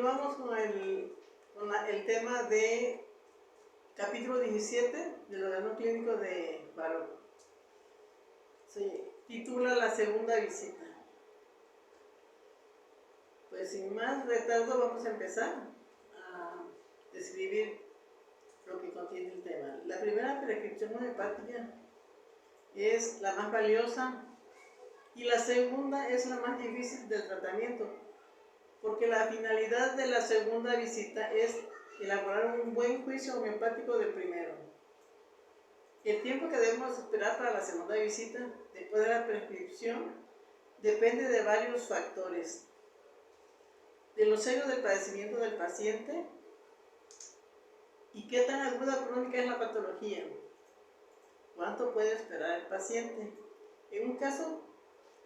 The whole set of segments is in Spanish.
Continuamos con el tema de capítulo 17 del órgano clínico de Baró. Se titula La segunda visita. Pues sin más retardo vamos a empezar a describir lo que contiene el tema. La primera prescripción homeopática es la más valiosa y la segunda es la más difícil del tratamiento, porque la finalidad de la segunda visita es elaborar un buen juicio homeopático del primero. El tiempo que debemos esperar para la segunda visita, después de la prescripción, depende de varios factores: de lo serio del padecimiento del paciente y qué tan aguda o crónica es la patología, cuánto puede esperar el paciente. En un caso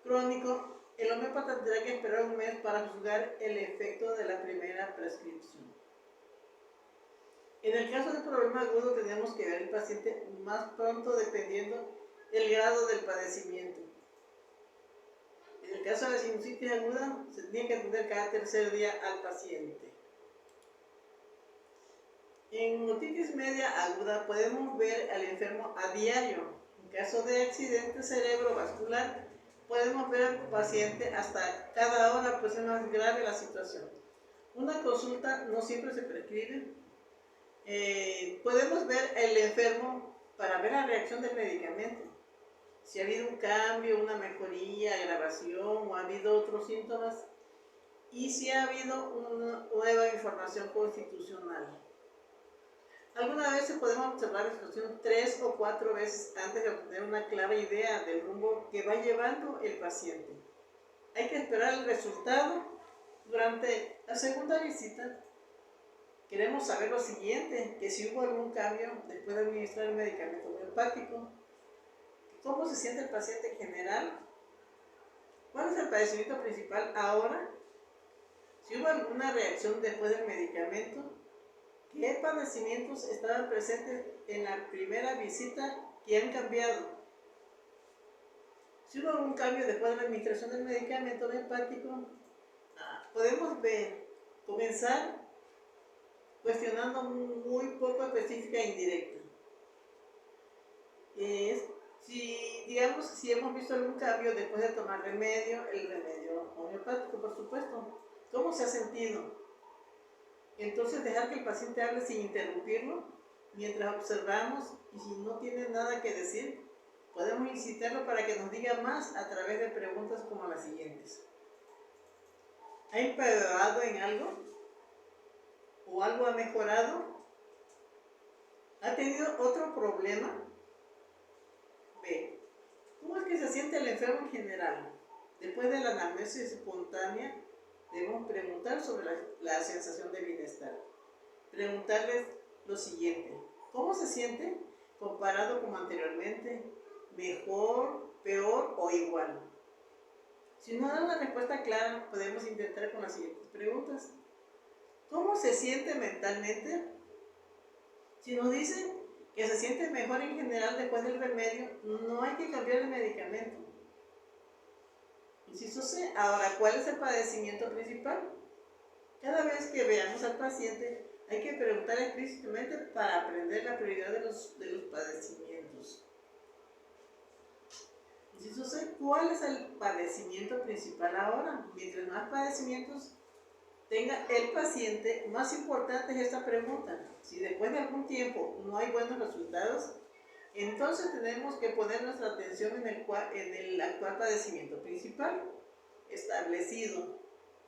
crónico, el homeópata tendrá que esperar un mes para juzgar el efecto de la primera prescripción. En el caso de problema agudo, tenemos que ver al paciente más pronto dependiendo del grado del padecimiento. En el caso de la sinusitis aguda, se tiene que atender cada tercer día al paciente. En otitis media aguda podemos ver al enfermo a diario. En caso de accidente cerebrovascular, podemos ver al paciente hasta cada hora, pues es más grave la situación. Una consulta no siempre se prescribe. Podemos ver al enfermo para ver la reacción del medicamento. Si ha habido un cambio, una mejoría, agravación o ha habido otros síntomas, y si ha habido una nueva información constitucional. Algunas veces podemos observar la situación 3 o 4 veces antes de obtener una clara idea del rumbo que va llevando el paciente. Hay que esperar el resultado. Durante la segunda visita queremos saber lo siguiente: que si hubo algún cambio después de administrar el medicamento homeopático, cómo se siente el paciente en general, cuál es el padecimiento principal ahora, si hubo alguna reacción después del medicamento, qué padecimientos estaban presentes en la primera visita que han cambiado, si hubo algún cambio después de la administración del medicamento homeopático. Podemos comenzar cuestionando muy poco específica e indirecta. Si hemos visto algún cambio después de tomar el remedio homeopático, por supuesto, ¿cómo se ha sentido? Entonces dejar que el paciente hable sin interrumpirlo mientras observamos, y si no tiene nada que decir, podemos incitarlo para que nos diga más a través de preguntas como las siguientes: ¿ha empeorado en algo? ¿O algo ha mejorado? ¿Ha tenido otro problema? B. ¿Cómo es que se siente el enfermo en general? Después de la anamnesis espontánea, debemos preguntar sobre la sensación de bienestar. Preguntarles lo siguiente: ¿cómo se siente comparado como anteriormente? ¿Mejor, peor o igual? Si no da una respuesta clara, podemos intentar con las siguientes preguntas: ¿cómo se siente mentalmente? Si nos dicen que se siente mejor en general después del remedio, no hay que cambiar el medicamento. Inciso C. Ahora, ¿cuál es el padecimiento principal? Cada vez que veamos al paciente, hay que preguntar explícitamente para aprender la prioridad de los padecimientos. Inciso C. ¿Cuál es el padecimiento principal ahora? Mientras más padecimientos tenga el paciente, más importante es esta pregunta. Si después de algún tiempo no hay buenos resultados, entonces tenemos que poner nuestra atención en el actual padecimiento principal, establecido,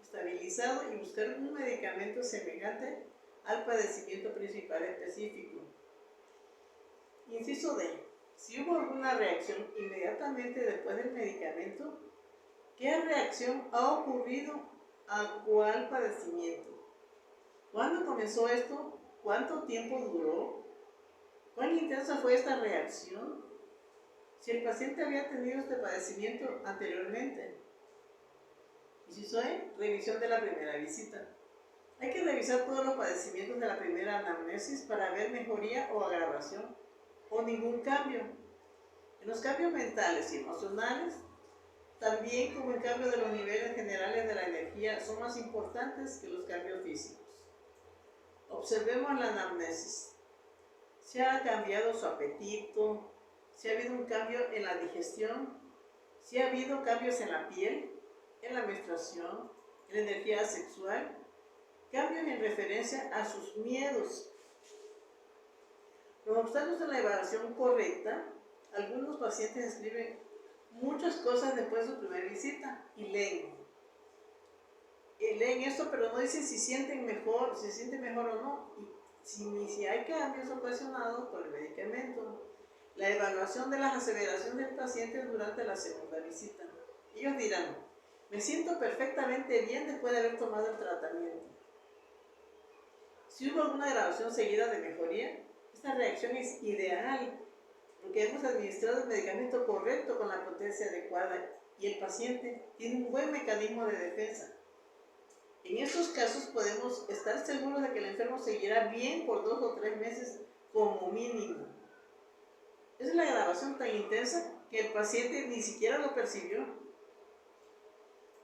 estabilizado, y buscar un medicamento semejante al padecimiento principal específico. Inciso D. Si hubo alguna reacción inmediatamente después del medicamento, ¿qué reacción ha ocurrido a cuál padecimiento? ¿Cuándo comenzó esto? ¿Cuánto tiempo duró? ¿Cuán intensa fue esta reacción? Si el paciente había tenido este padecimiento anteriormente. Inciso E. Revisión de la primera visita. Hay que revisar todos los padecimientos de la primera anamnesis para ver mejoría o agravación o ningún cambio. En los cambios mentales y emocionales, También como el cambio de los niveles generales de la energía son más importantes que los cambios físicos. Observemos la anamnesis. ¿Se ha cambiado su apetito? ¿Se ha habido un cambio en la digestión? ¿Se ha habido cambios en la piel, en la menstruación, en la energía sexual? Cambios en referencia a sus miedos. Los obstáculos de la evaluación correcta, algunos pacientes escriben muchas cosas después de su primera visita y leen esto, pero no dicen si sienten mejor, si se sienten mejor o no, y si hay cambios ocasionados por el medicamento. La evaluación de las aseveraciones del paciente durante la segunda visita. Ellos dirán, me siento perfectamente bien después de haber tomado el tratamiento. Si hubo alguna grabación seguida de mejoría, esta reacción es ideal, porque hemos administrado el medicamento correcto con la potencia adecuada y el paciente tiene un buen mecanismo de defensa. En estos casos podemos estar seguros de que el enfermo seguirá bien por 2 o 3 meses como mínimo. Es la grabación tan intensa que el paciente ni siquiera lo percibió.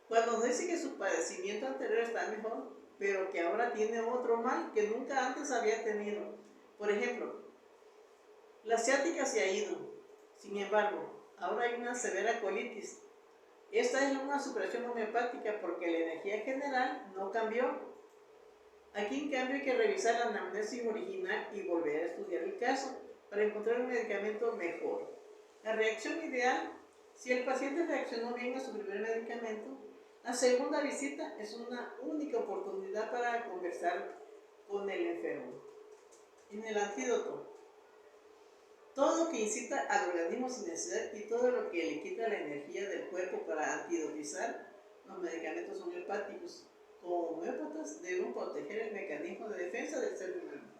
Cuando nos dice que su padecimiento anterior está mejor, pero que ahora tiene otro mal que nunca antes había tenido. Por ejemplo, la ciática se ha ido, sin embargo, ahora hay una severa colitis. Esta es una supresión homeopática porque la energía general no cambió. Aquí en cambio hay que revisar la anamnesis original y volver a estudiar el caso para encontrar un medicamento mejor. La reacción ideal, si el paciente reaccionó bien a su primer medicamento, la segunda visita es una única oportunidad para conversar con el enfermo. En el antídoto, todo lo que incita al organismo sin necesidad y todo lo que le quita la energía del cuerpo para antidotizar los medicamentos homeopáticos. Como homeópatas deben proteger el mecanismo de defensa del ser humano.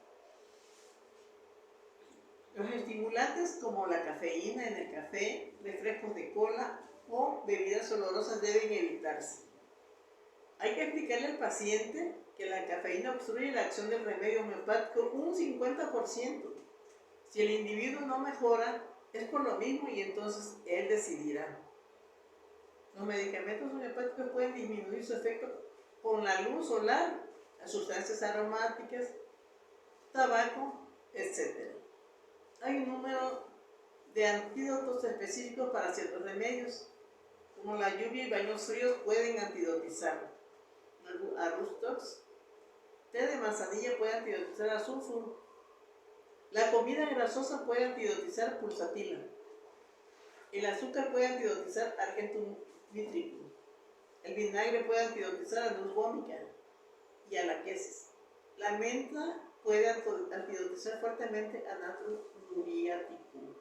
Los estimulantes como la cafeína en el café, refrescos de cola o bebidas olorosas deben evitarse. Hay que explicarle al paciente que la cafeína obstruye la acción del remedio homeopático un 50%. Si el individuo no mejora, es por lo mismo y entonces él decidirá. Los medicamentos homeopáticos pueden disminuir su efecto con la luz solar, las sustancias aromáticas, tabaco, etc. Hay un número de antídotos específicos para ciertos remedios, como la lluvia y baños fríos pueden antidotizar. Arrustox, té de manzanilla puede antidotizar azufre. La comida grasosa puede antidotizar pulsatila. El azúcar puede antidotizar argentum nitricum. El vinagre puede antidotizar anus vomica y alaquesis. La menta puede antidotizar fuertemente a natrium muriaticum.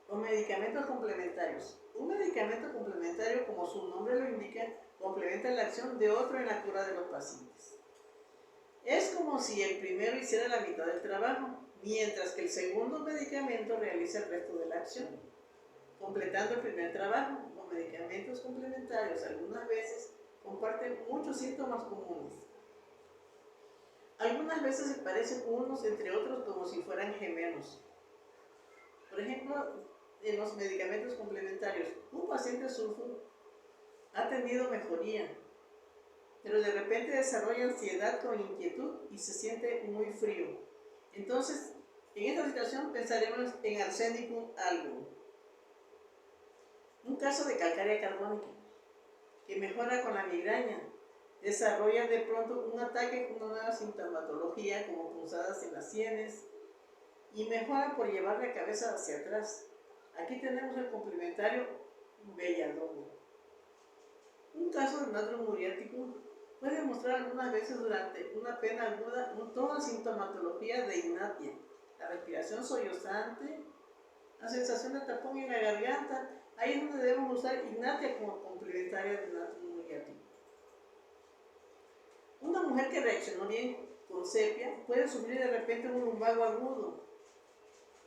Los medicamentos complementarios. Un medicamento complementario, como su nombre lo indica, complementa la acción de otro en la cura de los pacientes. Es como si el primero hiciera la mitad del trabajo, mientras que el segundo medicamento realiza el resto de la acción, completando el primer trabajo. Los medicamentos complementarios algunas veces comparten muchos síntomas comunes. Algunas veces se parecen unos entre otros como si fueran gemelos. Por ejemplo, en los medicamentos complementarios, un paciente sulfuro ha tenido mejoría, pero de repente desarrolla ansiedad con inquietud y se siente muy frío. Entonces, en esta situación pensaremos en Arsenicum album. Un caso de calcárea carbónica que mejora con la migraña, desarrolla de pronto un ataque con una nueva sintomatología como punzadas en las sienes y mejora por llevar la cabeza hacia atrás. Aquí tenemos el complementario belladona. Un caso de natrium muriaticum puede mostrar algunas veces durante una pena aguda toda sintomatología de inaptia, la respiración sollozante, la sensación de tapón en la garganta. Ahí es donde debemos usar inaptia como complementaria de natrium muriaticum. Una mujer que reaccionó bien con sepia puede sufrir de repente un lumbago agudo.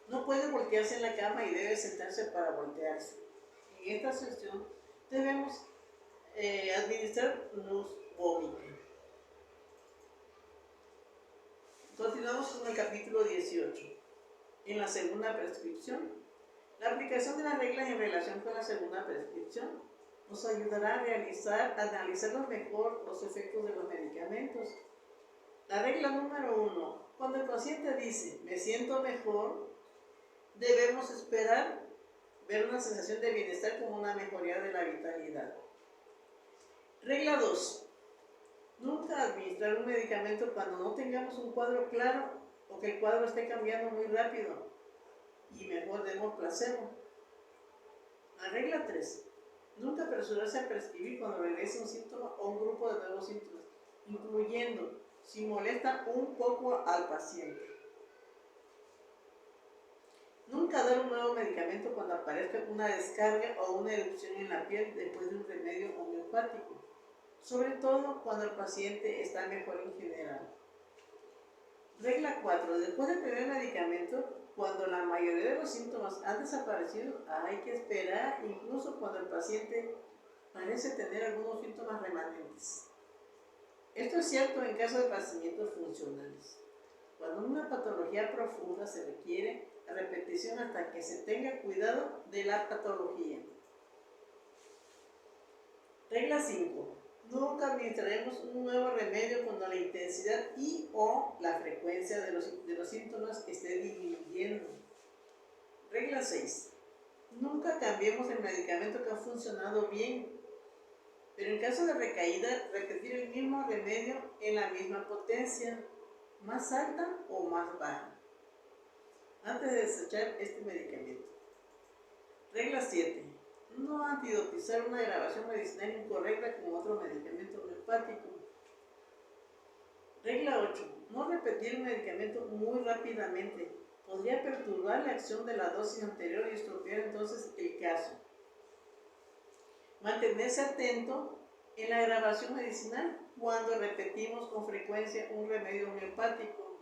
No puede voltearse en la cama y debe sentarse para voltearse. En esta sesión debemos administrar luz vómica. Continuamos con el capítulo 18. En la segunda prescripción, La aplicación de las reglas en relación con la segunda prescripción nos ayudará a analizar mejor los efectos de los medicamentos. La regla número 1. Cuando el paciente dice, me siento mejor, debemos esperar ver una sensación de bienestar como una mejoría de la vitalidad. Regla 2. Nunca administrar un medicamento cuando no tengamos un cuadro claro o que el cuadro esté cambiando muy rápido y mejor demos placebo. La regla 3. Nunca apresurarse a prescribir cuando regrese un síntoma o un grupo de nuevos síntomas, incluyendo si molesta un poco al paciente. Nunca dar un nuevo medicamento cuando aparezca una descarga o una erupción en la piel después de un remedio homeopático, sobre todo cuando el paciente está mejor en general. Regla 4. Después del primer medicamento, cuando la mayoría de los síntomas han desaparecido, hay que esperar incluso cuando el paciente parece tener algunos síntomas remanentes. Esto es cierto en caso de padecimientos funcionales. Cuando una patología profunda se requiere la repetición hasta que se tenga cuidado de la patología. Regla 5. Nunca administraremos un nuevo remedio cuando la intensidad y o la frecuencia de los síntomas esté disminuyendo. Regla 6. Nunca cambiemos el medicamento que ha funcionado bien, pero en caso de recaída, repetir el mismo remedio en la misma potencia, más alta o más baja, antes de desechar este medicamento. Regla 7. No antidotizar una grabación medicinal incorrecta con otro medicamento homeopático. Regla 8. No repetir un medicamento muy rápidamente. Podría perturbar la acción de la dosis anterior y estropear entonces el caso. Mantenerse atento en la grabación medicinal cuando repetimos con frecuencia un remedio homeopático.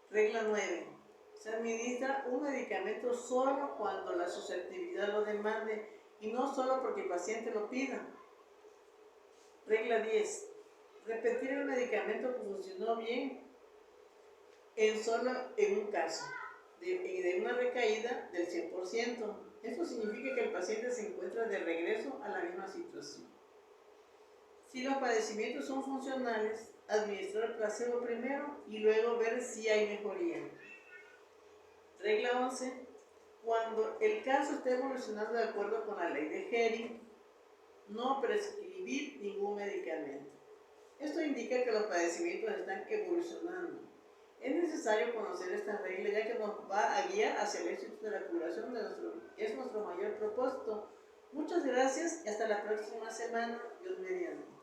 Regla 9. Se administra un medicamento solo cuando la susceptibilidad lo demande y no solo porque el paciente lo pida. Regla 10. Repetir el medicamento que funcionó bien solo en un caso, de una recaída del 100%. Esto significa que el paciente se encuentra de regreso a la misma situación. Si los padecimientos son funcionales, administrar placebo primero y luego ver si hay mejoría. Regla 11. Cuando el caso esté evolucionando de acuerdo con la ley de Hering, no prescribir ningún medicamento. Esto indica que los padecimientos están evolucionando. Es necesario conocer esta regla ya que nos va a guiar hacia el éxito de la curación es nuestro mayor propósito. Muchas gracias y hasta la próxima semana. Dios mediante.